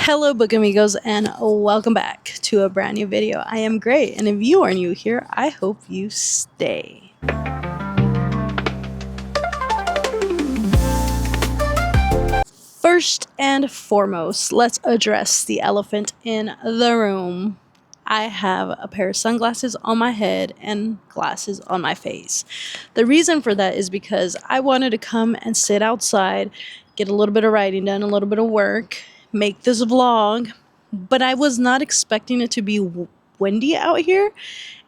Hello book amigos and welcome back to a brand new video. I am Gray, and if you are new here, I hope you stay. First and foremost, let's address the elephant in the room. I have a pair of sunglasses on my head and glasses on my face. The reason for that is because I wanted to come and sit outside, get a little bit of writing done, a little bit of work, make this vlog, but I was not expecting it to be windy out here.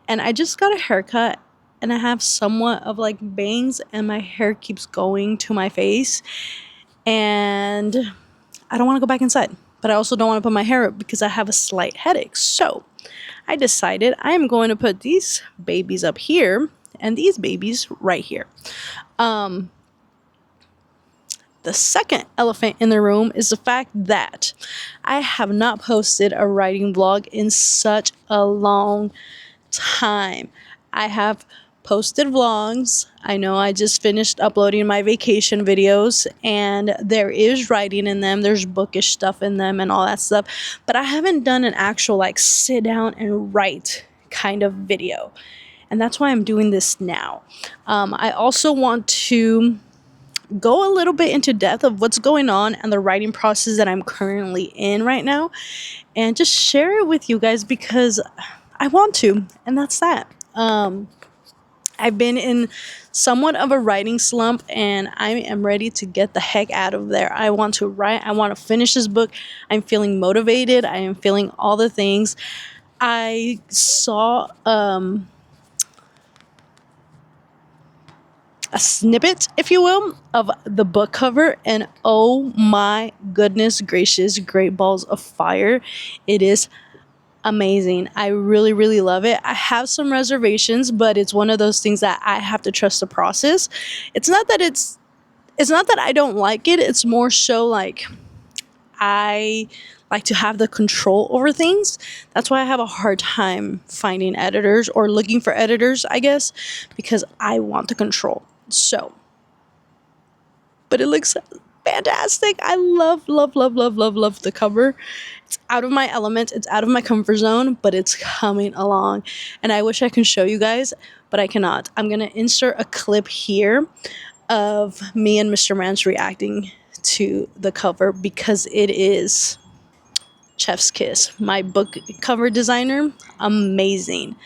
And I just got a haircut and I have somewhat of like bangs and my hair keeps going to my face. And I don't want to go back inside, but I also don't want to put my hair up because I have a slight headache. So I decided I am going to put these babies up here and these babies right here. The second elephant in the room is the fact that I have not posted a writing vlog in such a long time. I have posted vlogs. I know I just finished uploading my vacation videos and there is writing in them. There's bookish stuff in them and all that stuff. But I haven't done an actual like sit down and write kind of video. And that's why I'm doing this now. I also want to go a little bit into depth of what's going on and the writing process that I'm currently in right now. And just share it with you guys because I want to. And that's that. I've been in somewhat of a writing slump and I am ready to get the heck out of there. I want to write. I want to finish this book. I'm feeling motivated. I am feeling all the things. I saw a snippet, if you will, of the book cover and oh my goodness gracious, great balls of fire. It is amazing. I really love it. I have some reservations, but it's one of those things that I have to trust the process. It's not that I don't like it. It's more so like I like to have the control over things. That's why I have a hard time finding editors or looking for editors, I guess, because I want the control. So, but it looks fantastic. I love the cover. It's out of my element, it's out of my comfort zone, but it's coming along and I wish I could show you guys, but I cannot. I'm gonna insert a clip here of me and Mr. Mans reacting to the cover because it is chef's kiss. My book cover designer, amazing.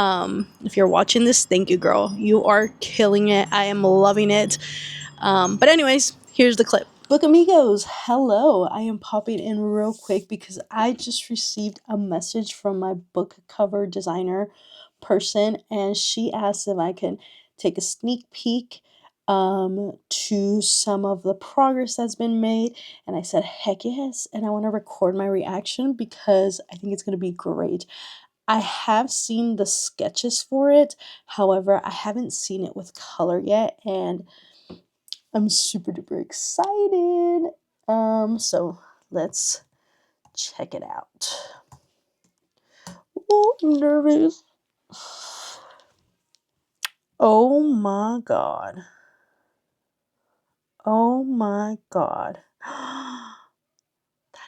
If you're watching this, thank you, girl. You are killing it. I am loving it. But anyways, here's the clip. Book amigos, hello. I am popping in real quick because I just received a message from my book cover designer person and she asked if I can take a sneak peek to some of the progress that's been made, and I said heck yes, and I want to record my reaction because I think it's going to be great. I have seen the sketches for it, however I haven't seen it with color yet, and I'm super duper excited. So let's check it out. Oh, I'm nervous. Oh my god. Oh my god. That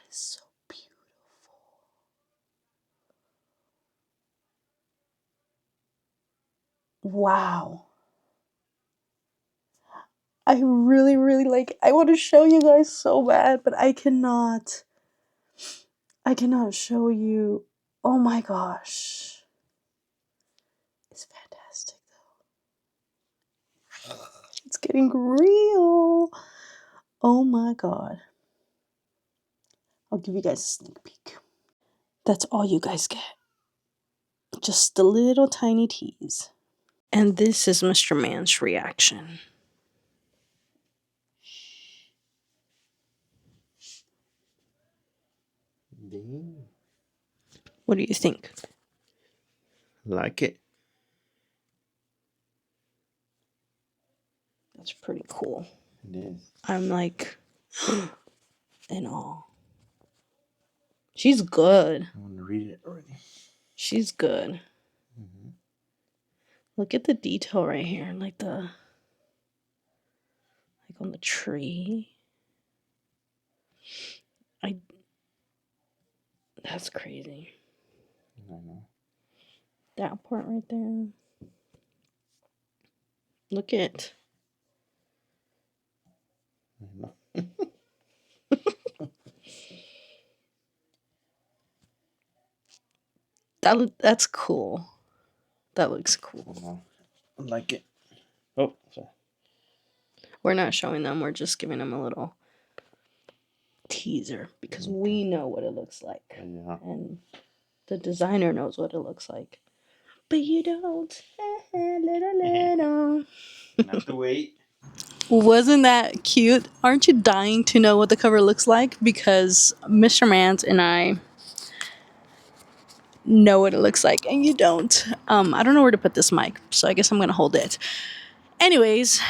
is so beautiful. Wow. I really like, I want to show you guys so bad, but I cannot show you. Oh my gosh. It's fantastic though. It's getting real. Oh my god. I'll give you guys a sneak peek. That's all you guys get. Just a little tiny tease. And this is Mr. Mans' reaction. Damn. What do you think? Like it. That's pretty cool. It is. I'm like in awe. She's good. I want to read it already. She's good. Mm-hmm. Look at the detail right here, like on the tree. That's crazy. I know. That part right there. Look at. I know. That's cool. That looks cool. I know. I like it. Oh, sorry. We're not showing them. We're just giving them a little teaser because we know what it looks like. Yeah. And the designer knows what it looks like. But you don't. Little. Have to wait. Wasn't that cute? Aren't you dying to know what the cover looks like? Because Mr. Mans and I know what it looks like and you don't. I don't know where to put this mic, so I guess I'm gonna hold it. Anyways,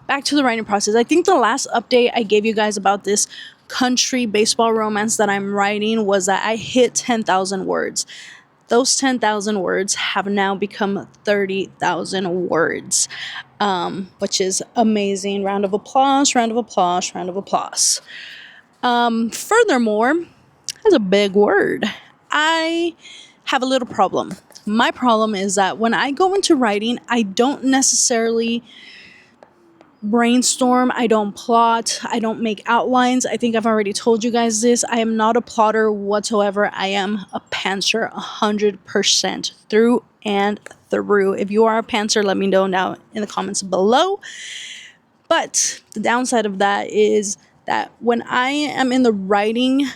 back to the writing process. I think the last update I gave you guys about this country baseball romance that I'm writing was that I hit 10,000 words. Those 10,000 words have now become 30,000 words, which is amazing. Round of applause, round of applause, round of applause. Furthermore, that's a big word. I have a little problem. My problem is that when I go into writing, I don't necessarily brainstorm, I don't plot, I don't make outlines. I think I've already told you guys this. I am not a plotter whatsoever. I am a pantser 100% through and through. If you are a pantser, let me know down in the comments below. But the downside of that is that when I am in the writing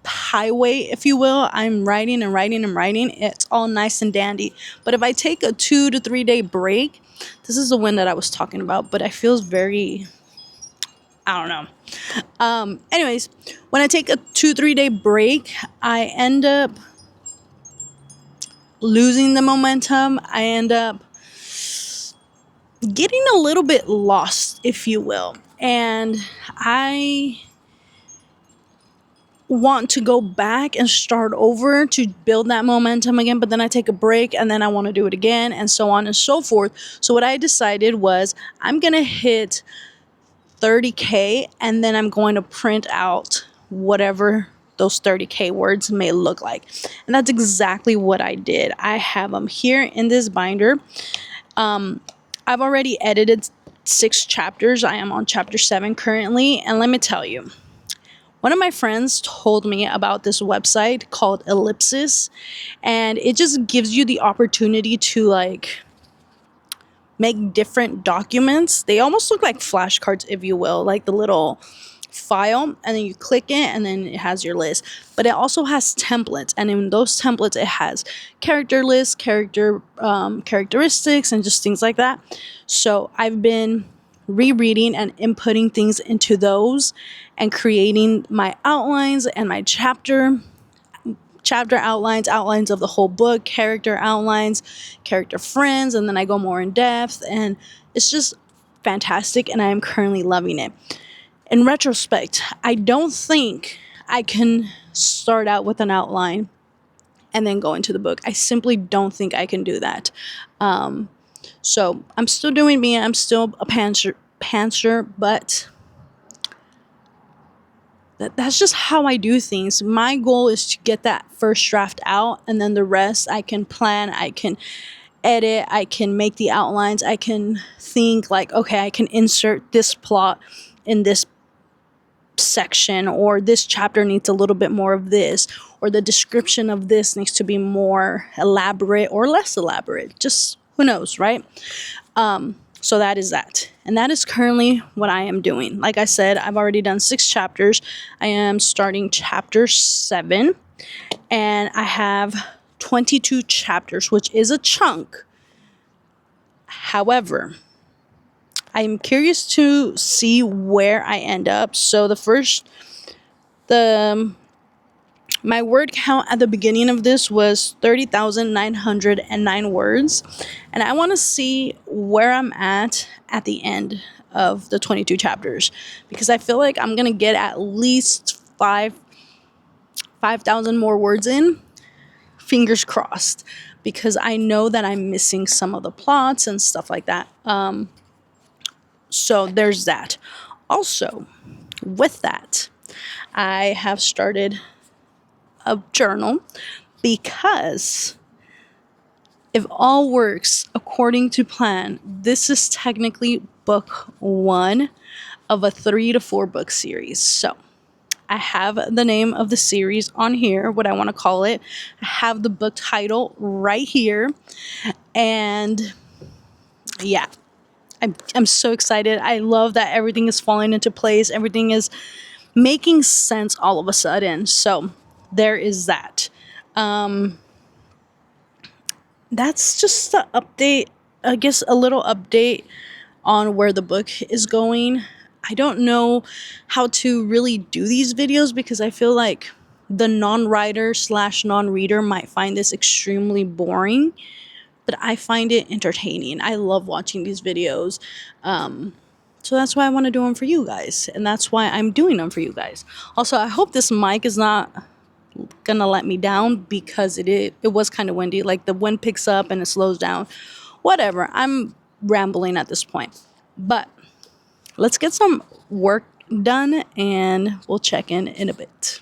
highway, if you will, I'm writing and writing and writing, it's all nice and dandy. But if I take a 2 to 3 day break, this is the one that I was talking about, but I feel very, I don't know. Anyways, when I take a 2-3 day break, I end up losing the momentum. I end up getting a little bit lost, if you will. And I want to go back and start over to build that momentum again, but then I take a break and then I want to do it again, and so on and so forth. So what I decided was I'm gonna hit 30K and then I'm going to print out whatever those 30K words may look like. And that's exactly what I did. I have them here in this binder. I've already edited 6 chapters. I am on chapter 7 currently, and let me tell you, one of my friends told me about this website called Ellipsus, and it just gives you the opportunity to like make different documents. They almost look like flashcards, if you will, like the little file, and then you click it and then it has your list. But it also has templates, and in those templates it has character lists, characteristics, and just things like that. So I've been rereading and inputting things into those and creating my outlines and my chapter outlines of the whole book, character outlines, character friends, and then I go more in depth, and it's just fantastic, and I am currently loving it. In retrospect, I don't think I can start out with an outline and then go into the book. I simply don't think I can do that. So I'm still doing me. I'm still a pantser, but that's just how I do things. My goal is to get that first draft out, and then the rest I can plan, I can edit, I can make the outlines, I can think like, okay, I can insert this plot in this section, or this chapter needs a little bit more of this, or the description of this needs to be more elaborate or less elaborate. Just who knows, right? So that is that. And that is currently what I am doing. Like I said, I've already done 6 chapters. I am starting chapter 7. And I have 22 chapters, which is a chunk. However, I'm curious to see where I end up. So my word count at the beginning of this was 30,909 words, and I want to see where I'm at the end of the 22 chapters, because I feel like I'm going to get at least 5,000 more words in, fingers crossed, because I know that I'm missing some of the plots and stuff like that. So there's that. Also, with that, I have started a journal because if all works according to plan, this is technically book 1 of a 3 to 4 book series. So I have the name of the series on here, what I want to call it. I have the book title right here. And yeah, I'm so excited. I love that everything is falling into place. Everything is making sense all of a sudden. So there is that. That's just the update, I guess a little update on where the book is going. I don't know how to really do these videos because I feel like the non-writer slash non-reader might find this extremely boring, but I find it entertaining. I love watching these videos. So that's why I want to do them for you guys, and that's why I'm doing them for you guys. Also, I hope this mic is not gonna let me down because it was kind of windy. Like the wind picks up and it slows down. Whatever. I'm rambling at this point. But let's get some work done and we'll check in a bit.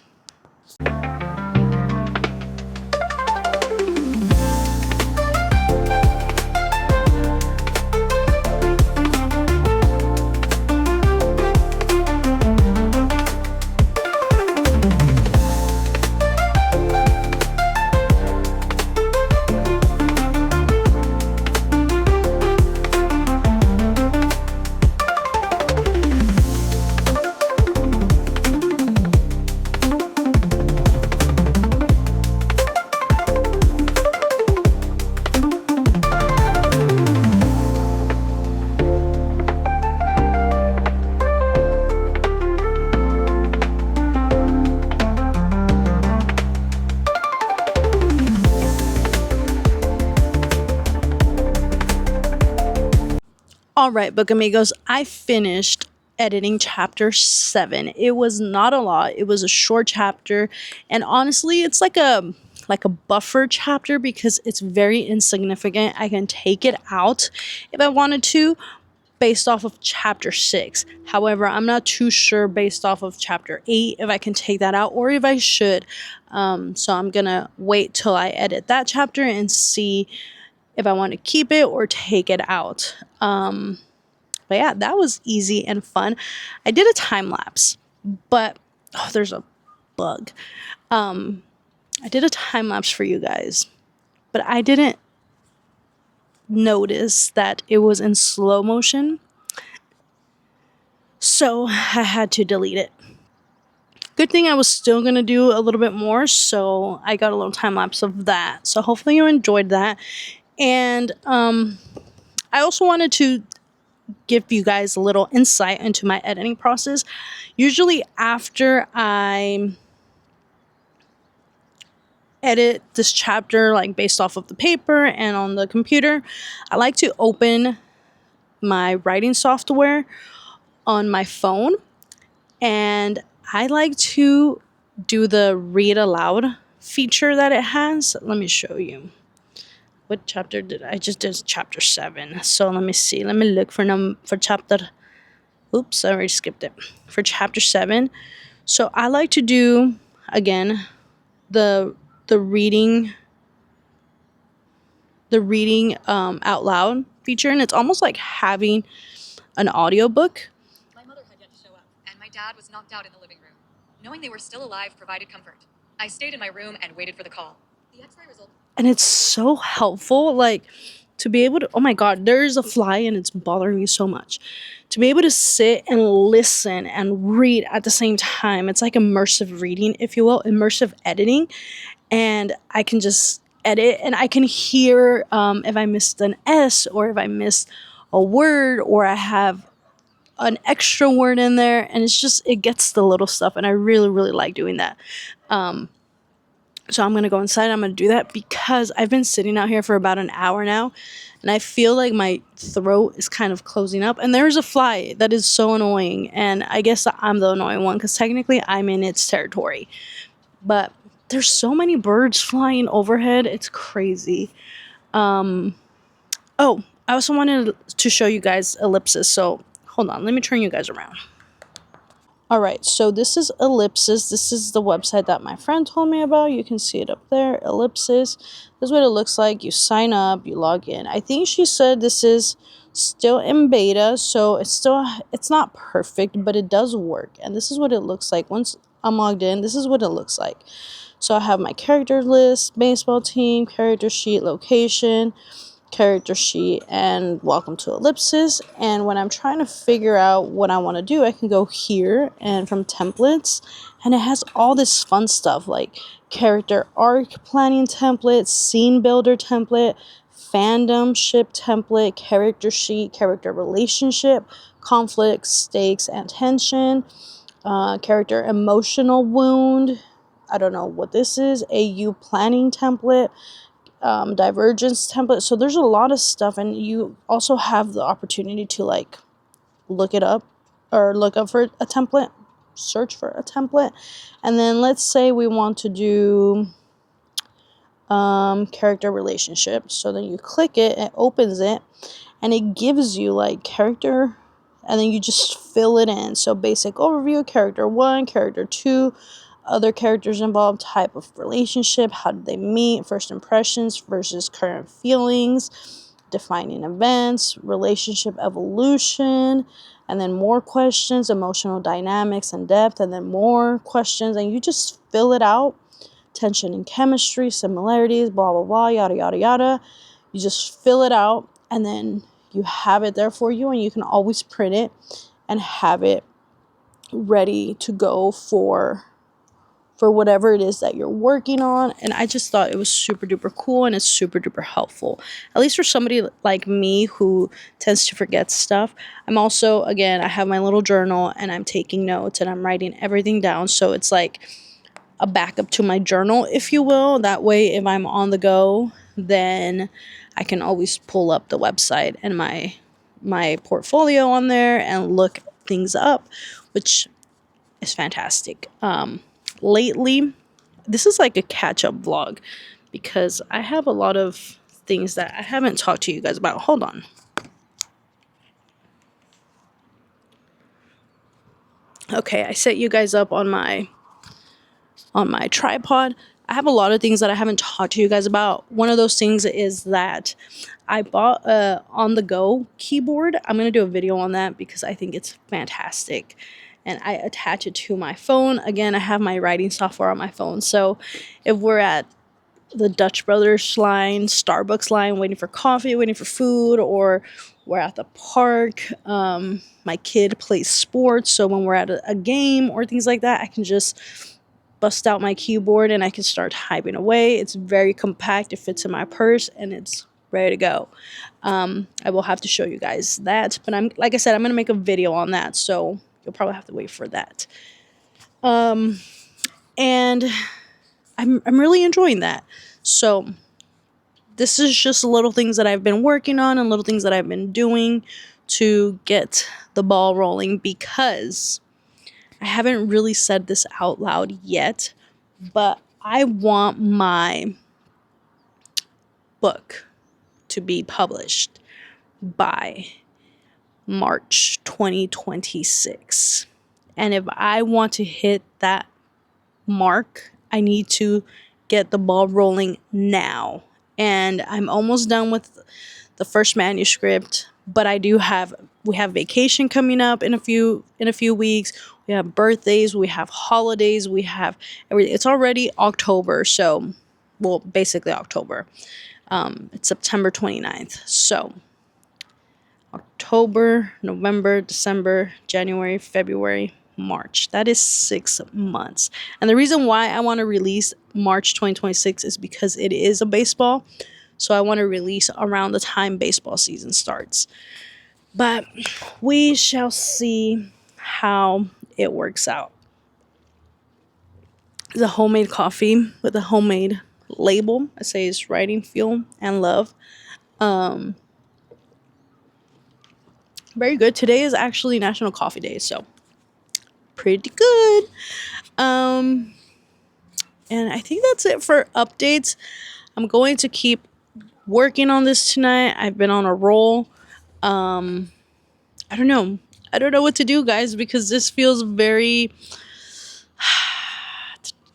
All right, book amigos, I finished editing chapter 7. It was not a lot. It was a short chapter, and honestly, it's like a buffer chapter because it's very insignificant. I can take it out if I wanted to based off of chapter 6. However, I'm not too sure based off of chapter 8 if I can take that out or if I should. So I'm gonna wait till I edit that chapter and see if I want to keep it or take it out. But yeah, that was easy and fun. I did a time lapse, but there's a bug. I did a time lapse for you guys, but I didn't notice that it was in slow motion, so I had to delete it. Good thing I was still gonna do a little bit more, so I got a little time lapse of that. So hopefully you enjoyed that. And I also wanted to give you guys a little insight into my editing process. Usually after I edit this chapter, like based off of the paper and on the computer, I like to open my writing software on my phone, and I like to do the read aloud feature that it has. Let me show you. What chapter did I just did? Chapter 7. So let me see. Let me look for chapter. Oops, I already skipped it. For chapter 7. So I like to do again the reading out loud feature, and it's almost like having an audiobook. My mother had yet to show up, and my dad was knocked out in the living room. Knowing they were still alive provided comfort. I stayed in my room and waited for the call. The X-ray result. And it's so helpful, like, to be able to, oh my god, there's a fly and it's bothering me so much. To be able to sit and listen and read at the same time. It's like immersive reading, if you will, immersive editing. And I can just edit and I can hear if I missed an S or if I missed a word or I have an extra word in there, and it gets the little stuff, and I really, really like doing that. So I'm going to go inside. I'm going to do that because I've been sitting out here for about an hour now, and I feel like my throat is kind of closing up. And there's a fly that is so annoying, and I guess I'm the annoying one because technically I'm in its territory. But there's so many birds flying overhead. It's crazy. Oh, I also wanted to show you guys ellipsis. So hold on. Let me turn you guys around. All right, so this is Ellipsis. This is the website that my friend told me about. You can see it up there, Ellipsis. This is what it looks like. You sign up, you log in. I think she said this is still in beta, so it's not perfect, but it does work. And this is what it looks like. Once I'm logged in, this is what it looks like. So I have my character list, baseball team, character sheet, location, character sheet, and welcome to Ellipsis. And when I'm trying to figure out what I want to do, I can go here and from templates, and it has all this fun stuff like character arc planning template, scene builder template, fandom ship template, character sheet, character relationship, conflict, stakes and tension, character emotional wound. I don't know what this is. AU planning template, divergence template. So there's a lot of stuff, and you also have the opportunity to like look it up or look up for a template, search for a template. And then let's say we want to do character relationship. So then you click it, it opens it, and it gives you like character, and then you just fill it in. So basic overview, character 1, character 2, other characters involved, type of relationship, how did they meet, first impressions versus current feelings, defining events, relationship evolution, and then more questions, emotional dynamics and depth, and then more questions, and you just fill it out. Tension and chemistry, similarities, blah blah blah, yada yada yada. You just fill it out, and then you have it there for you, and you can always print it and have it ready to go for whatever it is that you're working on. And I just thought it was super duper cool, and it's super duper helpful, at least for somebody like me who tends to forget stuff. I'm also, again, I have my little journal, and I'm taking notes, and I'm writing everything down, so it's like a backup to my journal, if you will. That way, if I'm on the go, then I can always pull up the website and my portfolio on there and look things up, which is fantastic. Lately, this is like a catch-up vlog because I have a lot of things that I haven't talked to you guys about. Hold on. Okay, I set you guys up on my tripod. I have a lot of things that I haven't talked to you guys about. One of those things is that I bought a on-the-go keyboard. I'm going to do a video on that because I think it's fantastic. And I attach it to my phone. Again, I have my writing software on my phone. So if we're at the Dutch Brothers line, Starbucks line, waiting for coffee, waiting for food, or we're at the park, my kid plays sports. So when we're at a game or things like that, I can just bust out my keyboard and I can start typing away. It's very compact, it fits in my purse, and it's ready to go. I will have to show you guys that, but like I said, I'm gonna make a video on that, so you'll probably have to wait for that. And I'm really enjoying that. So this is just little things that I've been working on and little things that I've been doing to get the ball rolling, because I haven't really said this out loud yet, but I want my book to be published by March 2026. And if I want to hit that mark, I need to get the ball rolling now. And I'm almost done with the first manuscript, but we have vacation coming up in a few weeks. We have birthdays, we have holidays, we have everything. It's already October, so, well, basically October. It's September 29th. So October, November, December, January, February, March. That is 6 months. And the reason why I want to release March 2026 is because it is a baseball. So I want to release around the time baseball season starts. But we shall see how it works out. It's a homemade coffee with a homemade label. I say it's writing, fuel, and love. Very good. Today is actually National Coffee Day, so pretty good. And I think that's it for updates. I'm going to keep working on this tonight. I've been on a roll. I don't know. I don't know what to do, guys, because this feels very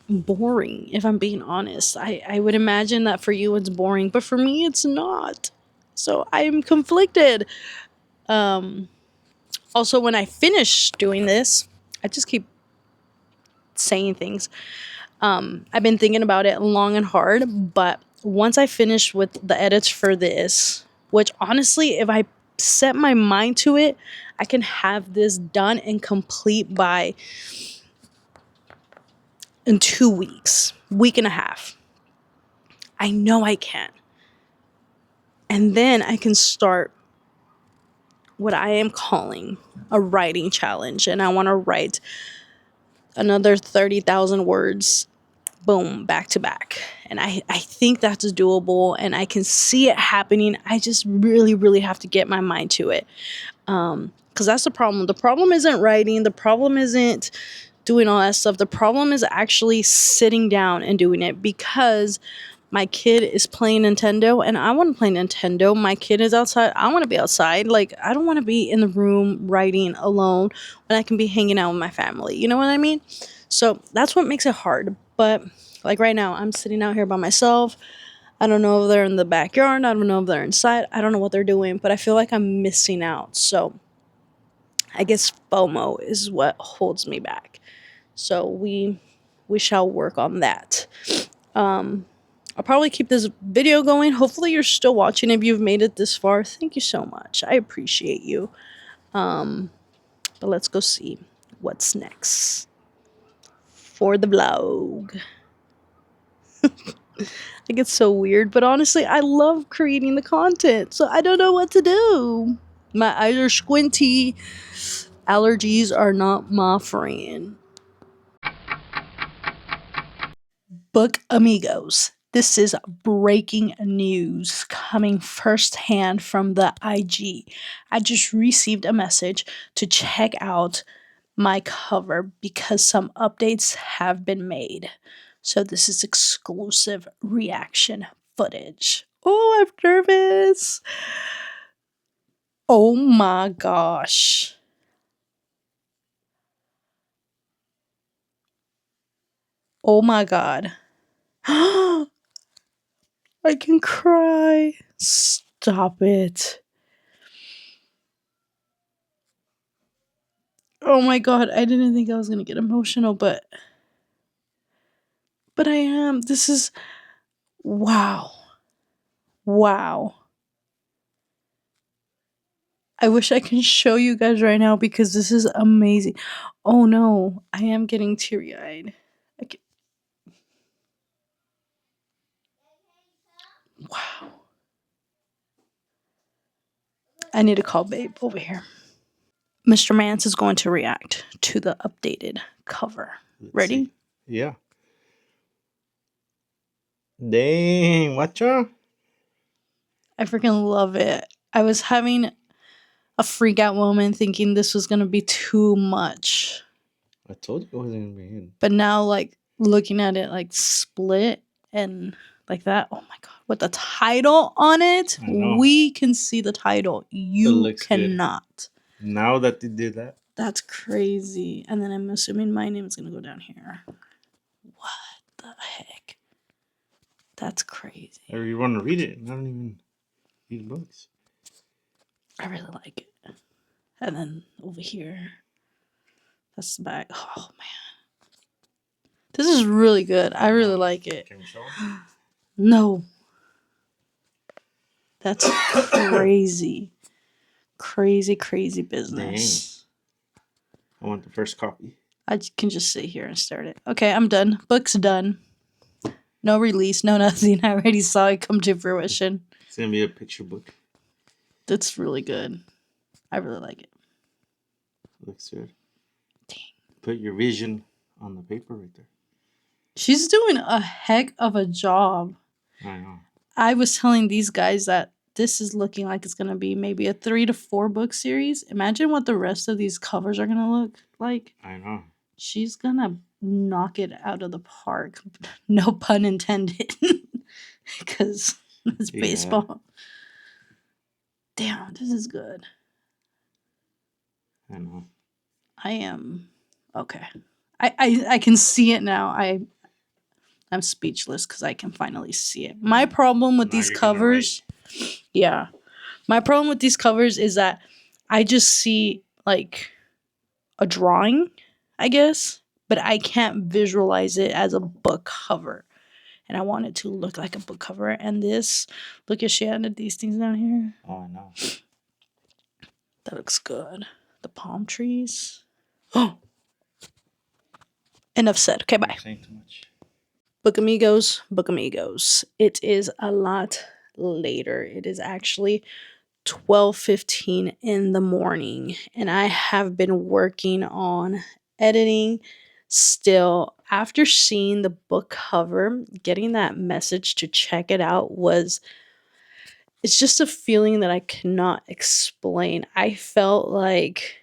boring, if I'm being honest. I would imagine that for you it's boring, but for me it's not. So I'm conflicted. Also, when I finish doing this, I just keep saying things. I've been thinking about it long and hard, but once I finish with the edits for this, which honestly, if I set my mind to it, I can have this done and complete by in 2 weeks, week and a half. I know I can. And then I can start what I am calling a writing challenge. And I want to write another 30,000 words, boom, back to back. And I think that's doable and I can see it happening. I just really, really have to get my mind to it. Because that's the problem. The problem isn't writing. The problem isn't doing all that stuff. The problem is actually sitting down and doing it, because my kid is playing Nintendo and I want to play Nintendo. My kid is outside. I want to be outside. Like, I don't want to be in the room writing alone when I can be hanging out with my family. You know what I mean? So that's what makes it hard. But like right now, I'm sitting out here by myself. I don't know if they're in the backyard. I don't know if they're inside. I don't know what they're doing, but I feel like I'm missing out. So I guess FOMO is what holds me back. So we shall work on that. I'll probably keep this video going. Hopefully you're still watching. If you've made it this far, thank you so much. I appreciate you. But let's go see what's next for the vlog. I get so weird, but honestly, I love creating the content, so I don't know what to do. My eyes are squinty. Allergies are not my friend. Book amigos. This is breaking news coming firsthand from the IG. I just received a message to check out my cover because some updates have been made. So this is exclusive reaction footage. Oh, I'm nervous. Oh my gosh. Oh my god. I can cry. Stop it. Oh my god, I didn't think I was gonna get emotional, but I am. This is wow. Wow. I wish I can show you guys right now because this is amazing. Oh no, I am getting teary-eyed. Wow. I need to call Babe over here. Mr. Mance is going to react to the updated cover. Ready? See. Yeah. Dang, watcha. I freaking love it. I was having a freak out moment thinking this was going to be too much. I told you it wasn't gonna be good. But now, like, looking at it, like, split and like that. Oh my god. With the title on it, I know. we can see the title. You looks good. cannot. Now that they did that. That's crazy. And then I'm assuming my name is going to go down here. What the heck? That's crazy. Or you want to read it? I don't even read books. I really like it. And then over here, that's the back. Oh man, this is really good. I really like it. Can you show? No, that's crazy, crazy business. Dang. I want the first copy. I can just sit here and start it. Okay, I'm done. Book's done. No release, no nothing. I already saw it come to fruition. It's gonna be a picture book. That's really good. I really like it. Looks good. Dang. Put your vision on the paper right there. She's doing a heck of a job. I know. I was telling these guys that this is looking like it's going to be maybe a 3 to 4 book series. Imagine what the rest of these covers are going to look like. I know. She's going to knock it out of the park. No pun intended. Because it's baseball. Damn, this is good. I know. I am okay. I can see it now. I'm speechless because I can finally see it. My problem with Now these you're gonna write. covers, yeah. My problem with these covers is that I just see like a drawing, I guess, but I can't visualize it as a book cover. And I want it to look like a book cover. And this, look at she added these things down here. Oh, I know. That looks good. The palm trees. Oh, enough said. Okay, bye. You're saying too much. Book Amigos, Book Amigos. It is a lot later. It is actually 12:15 in the morning, and I have been working on editing still. After seeing the book cover, getting that message to check it out was, it's just a feeling that I cannot explain. I felt like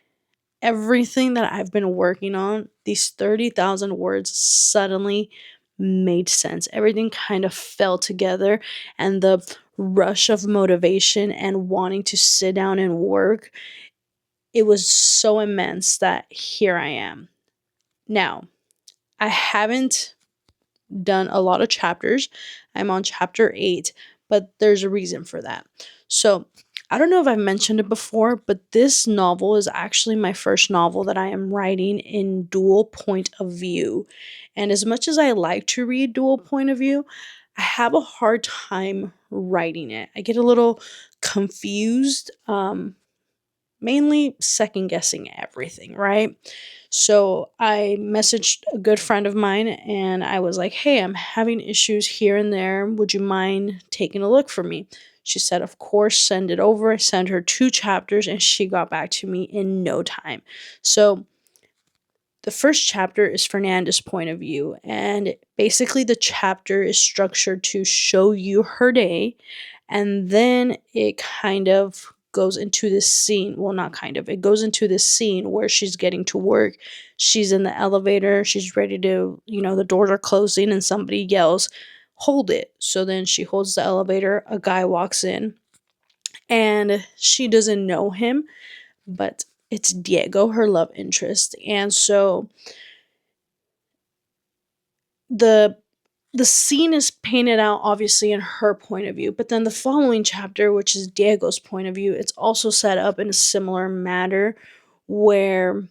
everything that I've been working on, these 30,000 words suddenly made sense. Everything kind of fell together, and the rush of motivation and wanting to sit down and work, it was so immense that here I am. Now, I haven't done a lot of chapters. I'm on chapter 8, but there's a reason for that. So, I don't know if I've mentioned it before, but this novel is actually my first novel that I am writing in dual point of view. And as much as I like to read dual point of view, I have a hard time writing it. I get a little confused, mainly second guessing everything, right? So I messaged a good friend of mine and I was like, hey, I'm having issues here and there. Would you mind taking a look for me? She said, of course, send it over. I sent her 2 chapters and she got back to me in no time. So the first chapter is Fernanda's point of view. And basically, the chapter is structured to show you her day. And then it kind of goes into this scene. Well, not kind of. It goes into this scene where she's getting to work. She's in the elevator. She's ready to, the doors are closing and somebody yells, hold it. So then she holds the elevator. A guy walks in and she doesn't know him, but it's Diego, her love interest. And so the scene is painted out obviously in her point of view, but then the following chapter, which is Diego's point of view, it's also set up in a similar manner where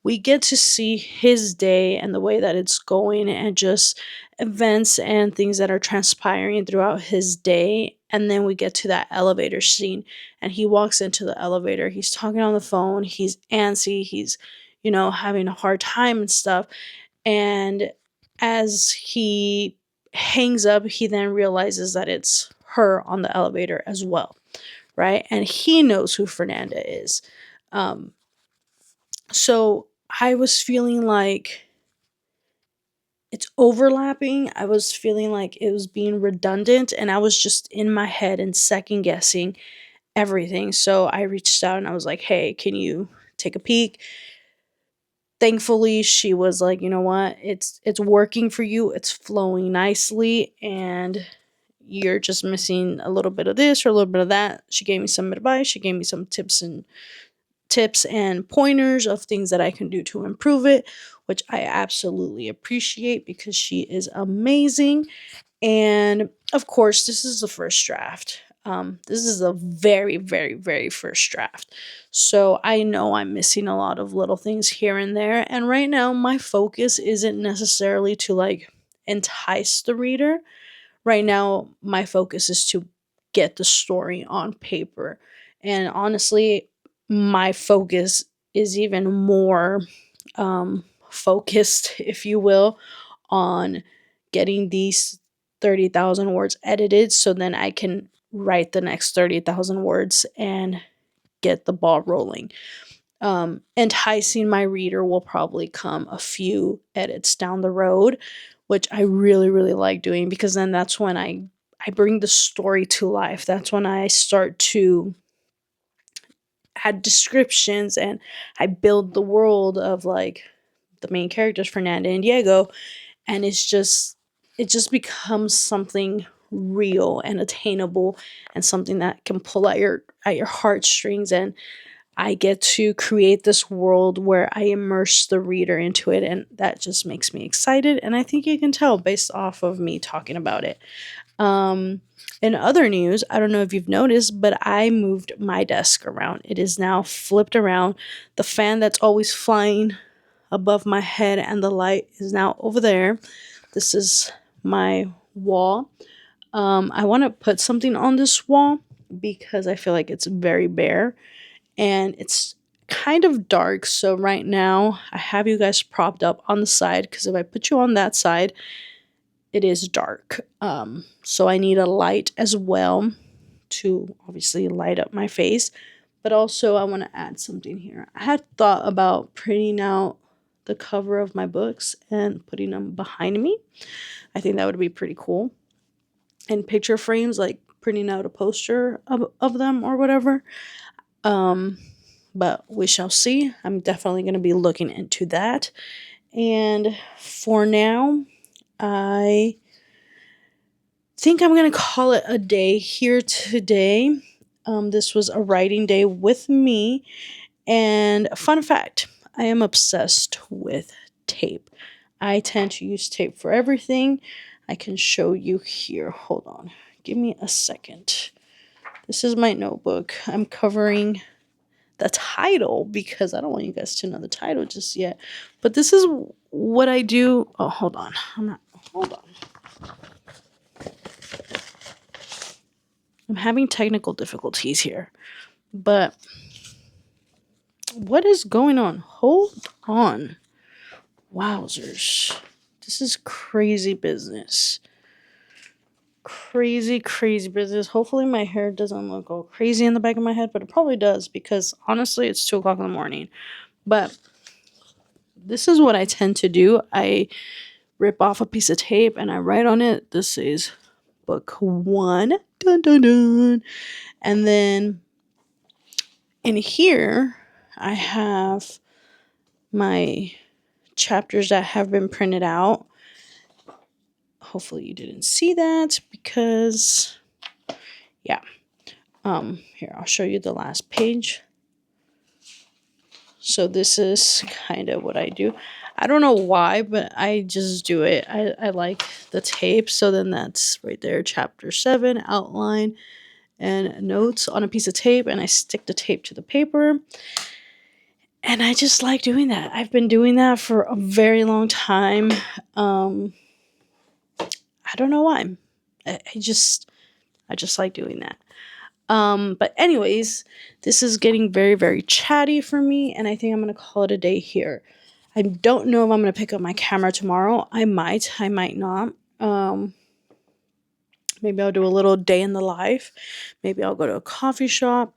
we get to see his day and the way that it's going and just events and things that are transpiring throughout his day. And then we get to that elevator scene and he walks into the elevator. He's talking on the phone. He's antsy. He's, having a hard time and stuff. And as he hangs up, he then realizes that it's her on the elevator as well, right? And he knows who Fernanda is. So I was feeling like it's overlapping. I was feeling like it was being redundant, and I was just in my head and second guessing everything. So I reached out and I was like, hey, can you take a peek? Thankfully, she was like, you know what, it's working for you, it's flowing nicely, and you're just missing a little bit of this or a little bit of that. She gave me some advice, she gave me some tips and pointers of things that I can do to improve it, which I absolutely appreciate because she is amazing. And of course, this is the first draft. This is a very, very, very first draft. So I know I'm missing a lot of little things here and there. And right now, my focus isn't necessarily to like entice the reader. Right now, my focus is to get the story on paper. And honestly, my focus is even more focused, if you will, on getting these 30,000 words edited so then I can write the next 30,000 words and get the ball rolling. Enticing my reader will probably come a few edits down the road, which I really, really like doing because then that's when I bring the story to life. That's when I start to add descriptions and I build the world of like the main characters, Fernanda and Diego, and it just becomes something real and attainable and something that can pull at your heartstrings, and I get to create this world where I immerse the reader into it, and that just makes me excited, and I think you can tell based off of me talking about it. In other news, I don't know if you've noticed, but I moved my desk around. It is now flipped around. The fan that's always flying above my head and the light is now over there. This is my wall. I want to put something on this wall because I feel like it's very bare and it's kind of dark. So right now I have you guys propped up on the side because if I put you on that side, it is dark. So I need a light as well to obviously light up my face. But also I want to add something here. I had thought about printing out the cover of my books and putting them behind me. I think that would be pretty cool. And picture frames, like printing out a poster of them or whatever. But we shall see. I'm definitely going to be looking into that. And for now, I think I'm going to call it a day here today. This was a writing day with me. And fun fact, I am obsessed with tape. I tend to use tape for everything. I can show you here. Hold on. Give me a second. This is my notebook. I'm covering the title because I don't want you guys to know the title just yet. But this is what I do. Oh, hold on. Hold on. I'm having technical difficulties here. But what is going on? Hold on. Wowzers. This is crazy business. Crazy business. Hopefully my hair doesn't look all crazy in the back of my head, but it probably does because honestly it's 2 o'clock in the morning. But this is what I tend to do. I rip off a piece of tape and I write on it. This is book 1. Dun, dun, dun. And then in here I have my chapters that have been printed out. Hopefully you didn't see that because yeah. Here, I'll show you the last page. So this is kind of what I do. I don't know why, but I just do it. I like the tape. So then that's right there, chapter 7, outline and notes on a piece of tape. And I stick the tape to the paper. And I just like doing that. I've been doing that for a very long time. I don't know why. I just like doing that. But anyways, this is getting very, very chatty for me, and I think I'm going to call it a day here. I don't know if I'm going to pick up my camera tomorrow. I might not. Maybe I'll do a little day in the life. Maybe I'll go to a coffee shop.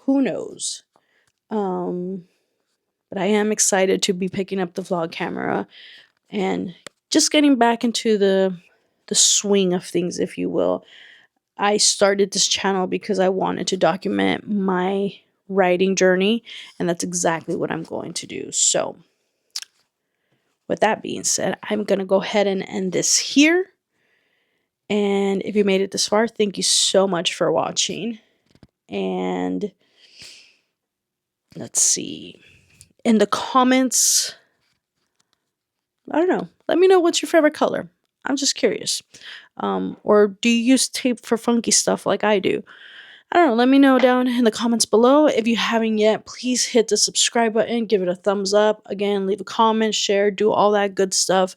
Who knows? But I am excited to be picking up the vlog camera and just getting back into the swing of things, if you will. I started this channel because I wanted to document my writing journey, and that's exactly what I'm going to do. So, with that being said, I'm going to go ahead and end this here. And if you made it this far, thank you so much for watching. And let's see. In the comments, I don't know. Let me know what's your favorite color. I'm just curious. Or do you use tape for funky stuff like I do? I don't know. Let me know down in the comments below. If you haven't yet, please hit the subscribe button. Give it a thumbs up. Again, leave a comment, share, do all that good stuff.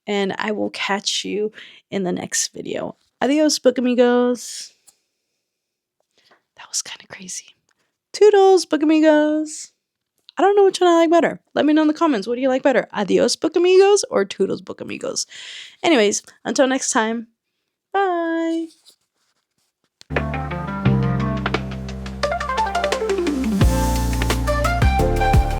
And I will catch you in the next video. Adios, book amigos. That was kind of crazy. Toodles, book amigos. I don't know which one I like better. Let me know in the comments. What do you like better? Adios, book amigos, or Toodles, book amigos? Anyways, until next time. Bye.